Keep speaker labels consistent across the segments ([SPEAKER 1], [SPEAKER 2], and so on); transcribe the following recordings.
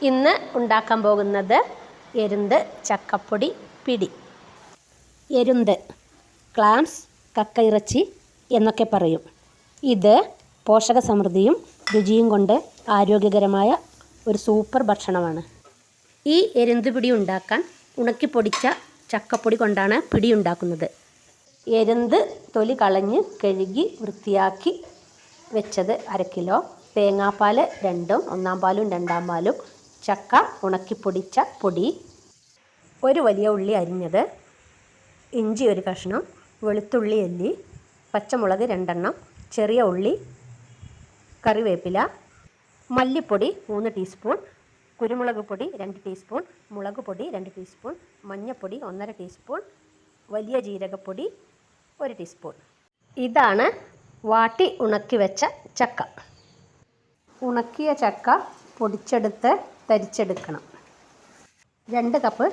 [SPEAKER 1] ഇന്ന് ഉണ്ടാക്കാൻ പോകുന്നത് എരുന്ത് ചക്കപ്പൊടി പിടി. എരുന്ത്, ക്ലാംസ്, കക്കയിറച്ചി എന്നൊക്കെ പറയും. ഇത് പോഷക സമൃദ്ധിയും രുചിയും കൊണ്ട് ആരോഗ്യകരമായ ഒരു സൂപ്പർ ഭക്ഷണമാണ്. ഈ എരുന്ത് പിടി ഉണ്ടാക്കാൻ ഉണക്കിപ്പൊടിച്ച ചക്കപ്പൊടി കൊണ്ടാണ് പിടി ഉണ്ടാക്കുന്നത്. എരുന്ത് തൊലി കളഞ്ഞ് കഴുകി വൃത്തിയാക്കി വെച്ചത് 1/2 കിലോ, തേങ്ങാപ്പാൽ 2, ഒന്നാം പാലും രണ്ടാം പാലും, ചക്ക ഉണക്കിപ്പൊടിച്ച പൊടി, ഒരു വലിയ ഉള്ളി അരിഞ്ഞത്, ഇഞ്ചി 1 കഷ്ണം, വെളുത്തുള്ളി അല്ലി, പച്ചമുളക് 2 ചെറിയ ഉള്ളി, കറിവേപ്പില, മല്ലിപ്പൊടി 3 ടീസ്പൂൺ, കുരുമുളക് പൊടി 2 ടീസ്പൂൺ, മുളക് പൊടി 2 ടീസ്പൂൺ, മഞ്ഞൾപ്പൊടി 1/2 ടീസ്പൂൺ, വലിയ ജീരകപ്പൊടി 1 ടീസ്പൂൺ. ഇതാണ് വാട്ടി ഉണക്കി വെച്ച ചക്ക. ഉണക്കിയ ചക്ക പൊടിച്ചെടുത്ത് തരിച്ചെടുക്കണം. 2 കപ്പ്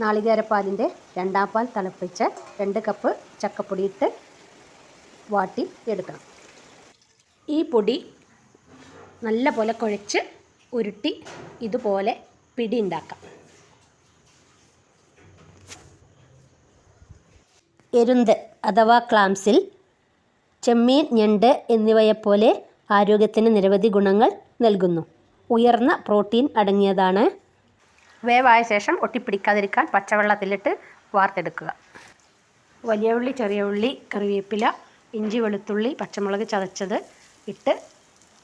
[SPEAKER 1] നാളികേരപ്പാലിൻ്റെ രണ്ടാം പാൽ തിളപ്പിച്ച് 2 കപ്പ് ചക്കപ്പൊടി ഇട്ട് വാട്ടി എടുക്കണം. ഈ പൊടി നല്ല പോലെ കുഴച്ച് ഉരുട്ടി ഇതുപോലെ പിടി ഉണ്ടാക്കാം. എരുന്ത് അഥവാ ക്ലാംസിൽ ചെമ്മീൻ, ഞണ്ട് എന്നിവയെപ്പോലെ ആരോഗ്യത്തിന് നിരവധി ഗുണങ്ങൾ നൽകുന്നു. ഉയർന്ന പ്രോട്ടീൻ അടങ്ങിയതാണ്. വേവായ ശേഷം ഒട്ടിപ്പിടിക്കാതിരിക്കാൻ പച്ചവെള്ളത്തിലിട്ട് വാർത്തെടുക്കുക. വലിയ ഉള്ളി, ചെറിയ ഉള്ളി, കറിവേപ്പില, ഇഞ്ചി, വെളുത്തുള്ളി, പച്ചമുളക് ചതച്ചത് ഇട്ട്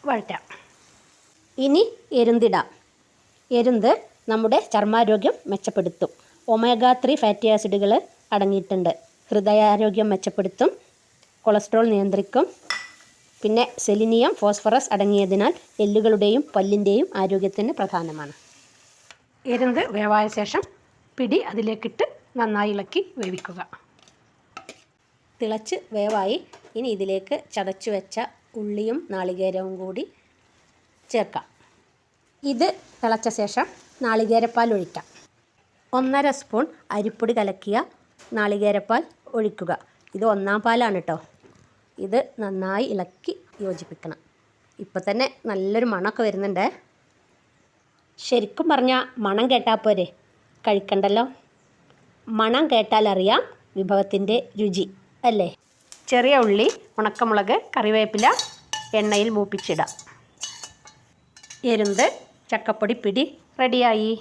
[SPEAKER 1] വഴറ്റാം. ഇനി എരുന്തിടാം. എരുന്ത് നമ്മുടെ ചർമ്മാരോഗ്യം മെച്ചപ്പെടുത്തും. ഒമേഗ 3 ഫാറ്റി ആസിഡുകൾ അടങ്ങിയിട്ടുണ്ട്. ഹൃദയാരോഗ്യം മെച്ചപ്പെടുത്തും, കൊളസ്ട്രോൾ നിയന്ത്രിക്കും. പിന്നെ സെലിനിയം, ഫോസ്ഫറസ് അടങ്ങിയതിനാൽ എല്ലുകളുടെയും പല്ലിൻ്റെയും ആരോഗ്യത്തിന് പ്രധാനമാണ്. എരുന്ത് വേവായ ശേഷം പിടി അതിലേക്കിട്ട് നന്നായി ഇളക്കി വേവിക്കുക. തിളച്ച് വേവായി. ഇനി ഇതിലേക്ക് ചതച്ചു വെച്ച ഉള്ളിയും നാളികേരവും കൂടി ചേർക്കാം. ഇത് തിളച്ച ശേഷം നാളികേരപ്പാൽ ഒഴിക്കാം. 1/2 സ്പൂൺ അരിപ്പൊടി കലക്കിയ നാളികേരപ്പാൽ ഒഴിക്കുക. ഇത് ഒന്നാം പാലാണ് കേട്ടോ. ഇത് നന്നായി ഇളക്കി യോജിപ്പിക്കണം. ഇപ്പം തന്നെ നല്ലൊരു മണമൊക്കെ വരുന്നുണ്ട്. ശരിക്കും പറഞ്ഞാൽ മണം കേട്ടാൽ പോരെ, കഴിക്കണ്ടല്ലോ. മണം കേട്ടാലറിയാം വിഭവത്തിൻ്റെ രുചി അല്ലേ. ചെറിയ ഉള്ളി, ഉണക്കമുളക്, കറിവേപ്പില എണ്ണയിൽ മൂപ്പിച്ചിടാം. എരുന്ത് ചക്കപ്പൊടി പിടി റെഡിയായി.